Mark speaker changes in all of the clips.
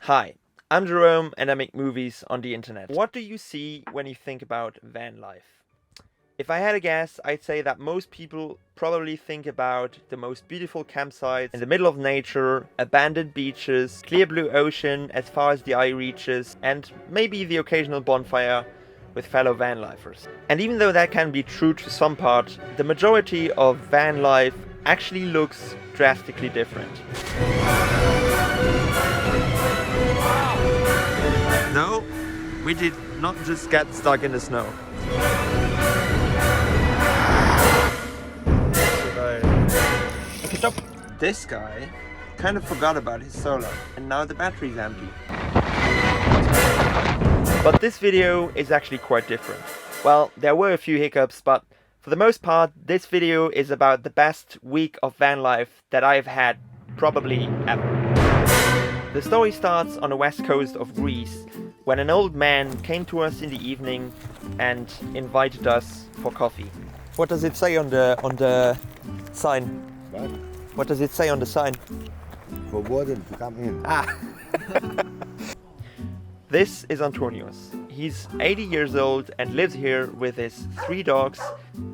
Speaker 1: Hi, I'm Jerome and I make movies on the internet. What do you see when you think about van life? If I had a guess, I'd say that most people probably think about the most beautiful campsites in the middle of nature, abandoned beaches, clear blue ocean as far as the eye reaches, and maybe the occasional bonfire with fellow van lifers. And even though that can be true to some part, the majority of van life actually looks drastically different. No, we did not just get stuck in the snow. Okay, stop. This guy kind of forgot about his solar, and now the battery's empty. But this video is actually quite different. Well, there were a few hiccups, but for the most part, this video is about the best week of van life that I've had probably ever. The story starts on the west coast of Greece, when an old man came to us in the evening and invited us for coffee. What does it say on the sign?
Speaker 2: What?
Speaker 1: What does it say on the sign?
Speaker 2: Forbidden to come in.
Speaker 1: This is Antonius. He's 80 years old and lives here with his 3 dogs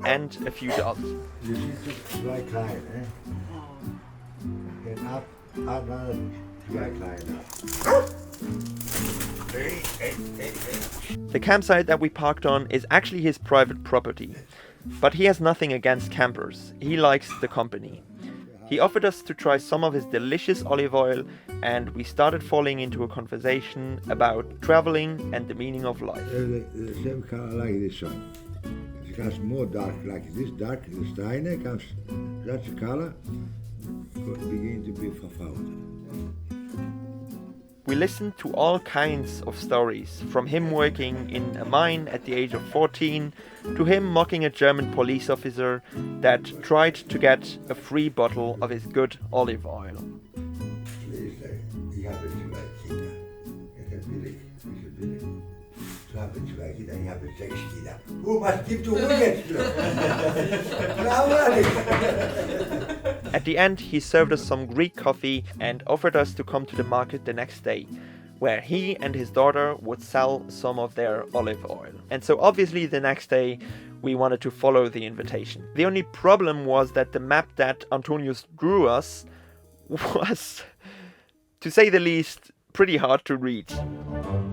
Speaker 1: and a few dogs.
Speaker 2: You see zwei klein, eh? And up, zwei klein up.
Speaker 1: The campsite that we parked on is actually his private property, but he has nothing against campers. He likes the company. He offered us to try some of his delicious olive oil, and we started falling into a conversation about traveling and the meaning of life.
Speaker 2: The same color like this one. It becomes more dark like this, dark, the steine comes such a color, begin to be verfout.
Speaker 1: We listened to all kinds of stories, from him working in a mine at the age of 14, to him mocking a German police officer that tried to get a free bottle of his good olive oil.
Speaker 2: Ich habe 2 Kinder. Das ist billig, ist billig. Ich habe 2 Kinder, ich habe 6 Kinder. Was gibst du jetzt?
Speaker 1: At the end, he served us some Greek coffee and offered us to come to the market the next day, where he and his daughter would sell some of their olive oil. And so obviously the next day we wanted to follow the invitation. The only problem was that the map that Antonius drew us was, to say the least, pretty hard to read.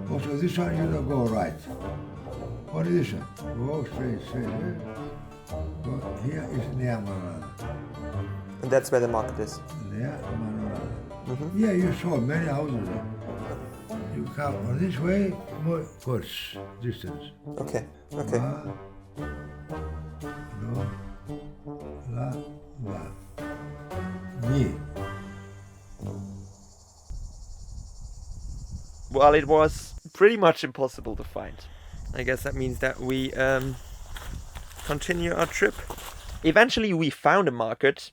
Speaker 2: Oh, so this one you don't go right. What is this one? Go straight, straight. Go, here is near Manana.
Speaker 1: And that's where the market is.
Speaker 2: Near Manana. Yeah, you saw many houses. You come on this way, more course distance.
Speaker 1: Okay.
Speaker 2: La, do, la, la. Mi.
Speaker 1: Well, it was pretty much impossible to find. I guess that means that we continue our trip. Eventually we found a market,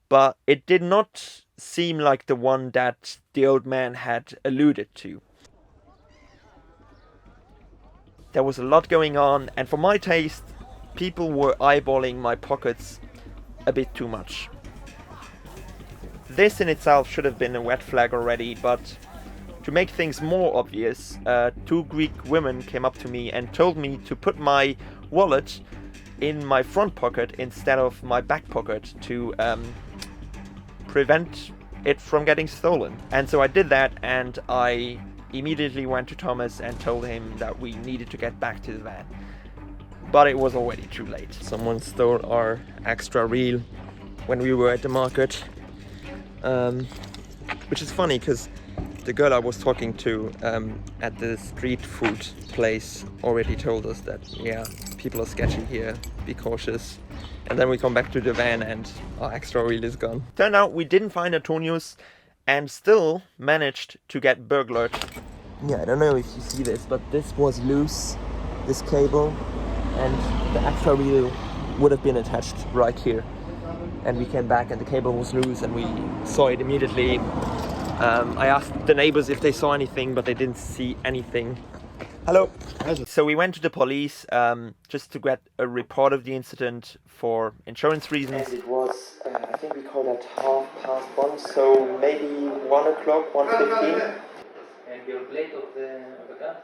Speaker 1: but it did not seem like the one that the old man had alluded to. There was a lot going on, and for my taste, people were eyeballing my pockets a bit too much. This in itself should have been a red flag already, but to make things more obvious, 2 Greek women came up to me and told me to put my wallet in my front pocket instead of my back pocket to prevent it from getting stolen. And so I did that, and I immediately went to Thomas and told him that we needed to get back to the van. But it was already too late. Someone stole our extra reel when we were at the market, which is funny because the girl I was talking to at the street food place already told us that, yeah, people are sketchy here, be cautious. And then we come back to the van and our extra reel is gone. Turned out we didn't find Antonius and still managed to get burglared. Yeah, I don't know if you see this, but this was loose, this cable, and the extra reel would have been attached right here. And we came back and the cable was loose and we saw it immediately. I asked the neighbors if they saw anything, but they didn't see anything. Hello. So we went to the police just to get a report of the incident for insurance reasons. And it was, I think we called at 1:30, so maybe 1 o'clock, 1:15. blade of the gun?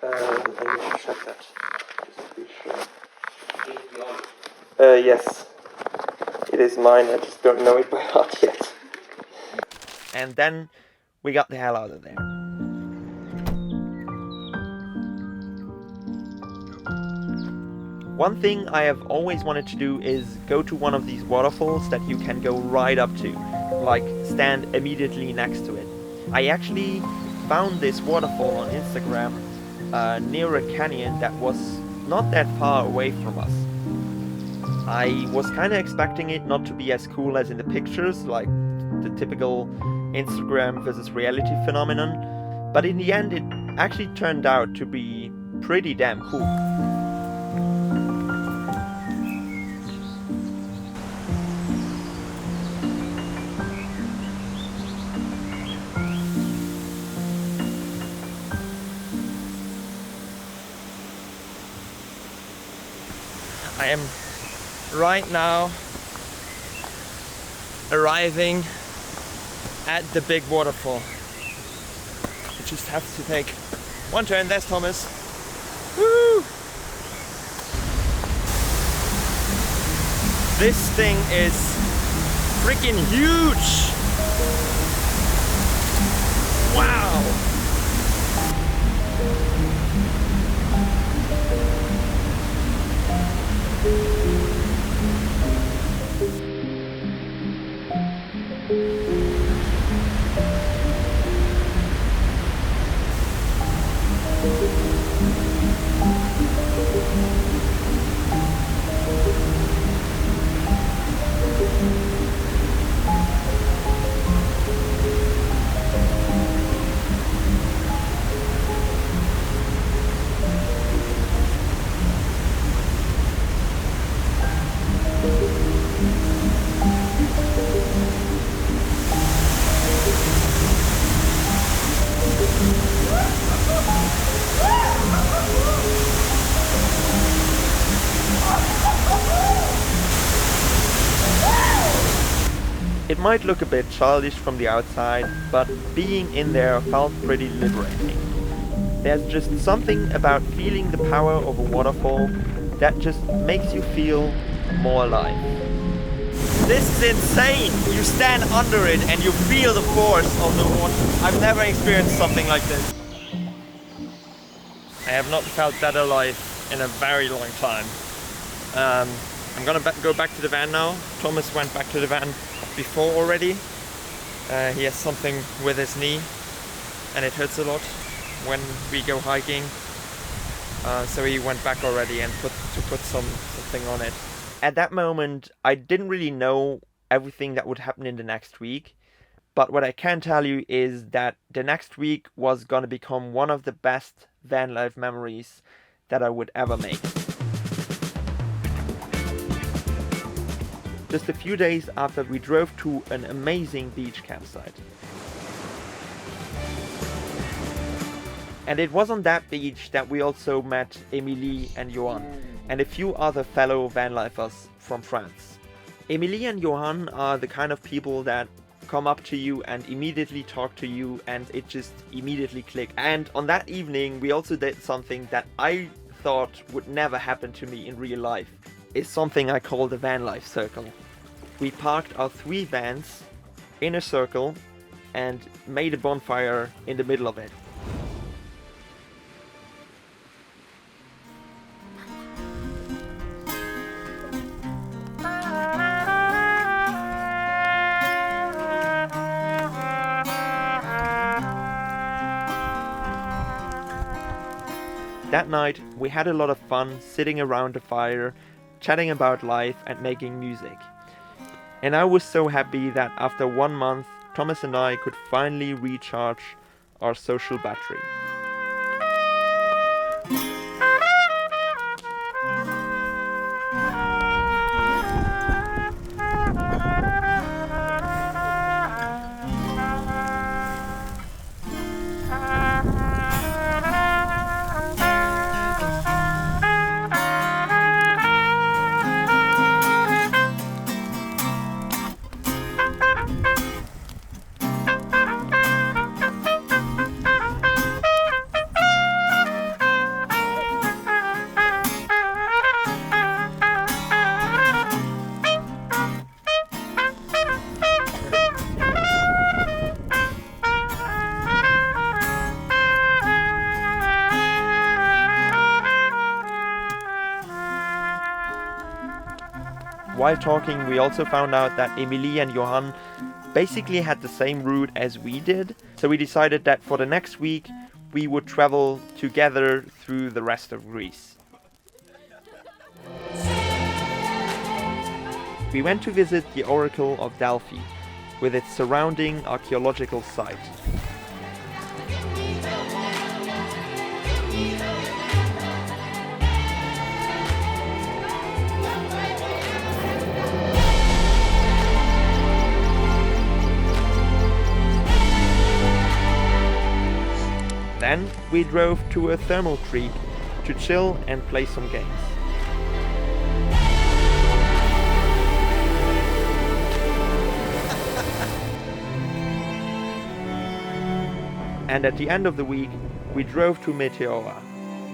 Speaker 1: I need to check that. Just to be sure. Yes. It is mine, I just don't know it by heart yet. And then we got the hell out of there. One thing I have always wanted to do is go to one of these waterfalls that you can go right up to, like stand immediately next to it. I actually found this waterfall on Instagram near a canyon that was not that far away from us. I was kind of expecting it not to be as cool as in the pictures, like the typical Instagram versus reality phenomenon, but in the end it actually turned out to be pretty damn cool. I am right now arriving at the big waterfall. You just have to take one turn. There's Thomas. Woo! This thing is freaking huge! Wow! It might look a bit childish from the outside, but being in there felt pretty liberating. There's just something about feeling the power of a waterfall that just makes you feel more alive. This is insane! You stand under it and you feel the force of the water. I've never experienced something like this. I have not felt that alive in a very long time. I'm gonna go back to the van now. Thomas went back to the van before already. He has something with his knee and it hurts a lot when we go hiking. So he went back already and put something on it. At that moment, I didn't really know everything that would happen in the next week. But what I can tell you is that the next week was gonna become one of the best van life memories that I would ever make. Just a few days after, we drove to an amazing beach campsite. And it was on that beach that we also met Emilie and Johan, and a few other fellow van lifers from France. Emilie and Johan are the kind of people that come up to you and immediately talk to you, and it just immediately clicked. And on that evening, we also did something that I thought would never happen to me in real life. It's something I call the van life circle. We parked our 3 vans in a circle and made a bonfire in the middle of it. That night, we had a lot of fun sitting around the fire, chatting about life and making music. And I was so happy that after 1 month, Thomas and I could finally recharge our social battery. while talking, we also found out that Emilie and Johan basically had the same route as we did. So we decided that for the next week, we would travel together through the rest of Greece. We went to visit the Oracle of Delphi, with its surrounding archaeological site. Then we drove to a thermal creek to chill and play some games. And at the end of the week, we drove to Meteora,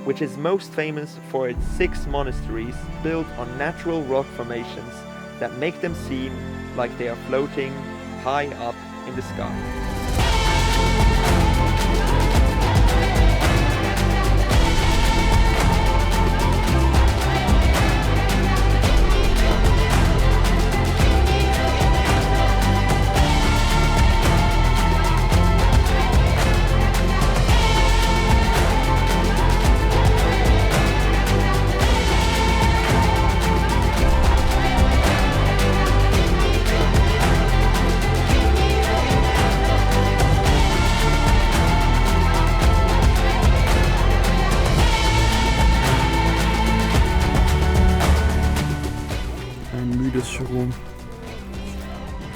Speaker 1: which is most famous for its 6 monasteries built on natural rock formations that make them seem like they are floating high up in the sky.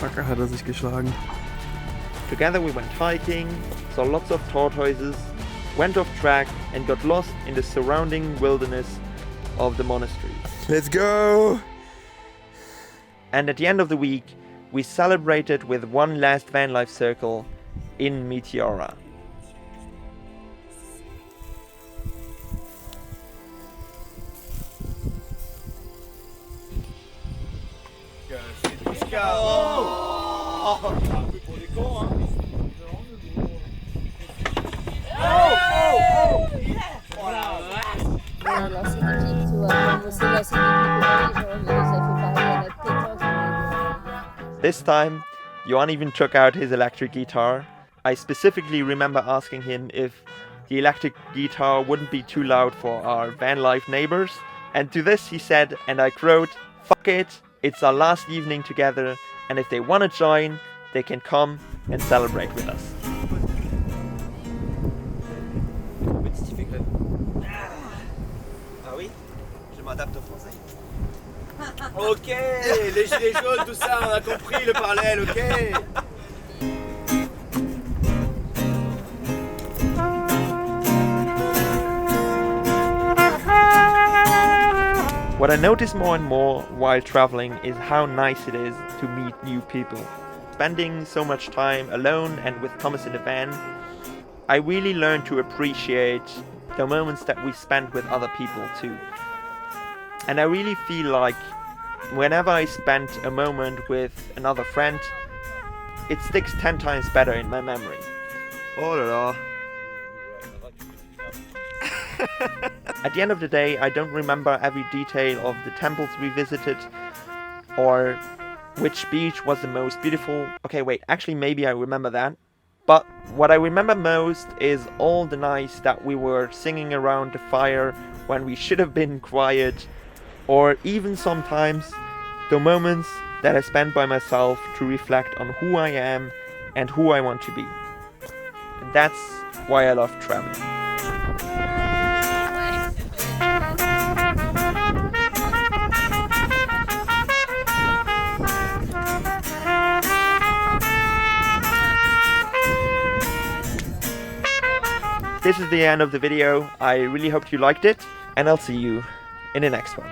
Speaker 3: Wacker hat sich geschlagen.
Speaker 1: Together we went hiking, saw lots of tortoises, went off track and got lost in the surrounding wilderness of the monasteries.
Speaker 3: Let's go!
Speaker 1: And at the end of the week, we celebrated with one last van life circle in Meteora. This time, Johan even took out his electric guitar. I specifically remember asking him if the electric guitar wouldn't be too loud for our van life neighbors. And to this he said, and I quote, "Fuck it, it's our last evening together, and if they want to join, they can come and celebrate with us."
Speaker 4: Ah oui, je m'adapte au français. Ok, les gilets jaunes, tout ça, on a compris le parallèle, ok.
Speaker 1: What I notice more and more while traveling is how nice it is to meet new people. Spending so much time alone and with Thomas in the van, I really learned to appreciate the moments that we spend with other people too. And I really feel like whenever I spend a moment with another friend, it sticks 10 times better in my memory. Oh la la. At the end of the day, I don't remember every detail of the temples we visited or which beach was the most beautiful. Okay, wait, actually maybe I remember that. But what I remember most is all the nights that we were singing around the fire when we should have been quiet, or even sometimes the moments that I spent by myself to reflect on who I am and who I want to be. And that's why I love traveling. This is the end of the video. I really hope you liked it, and I'll see you in the next one.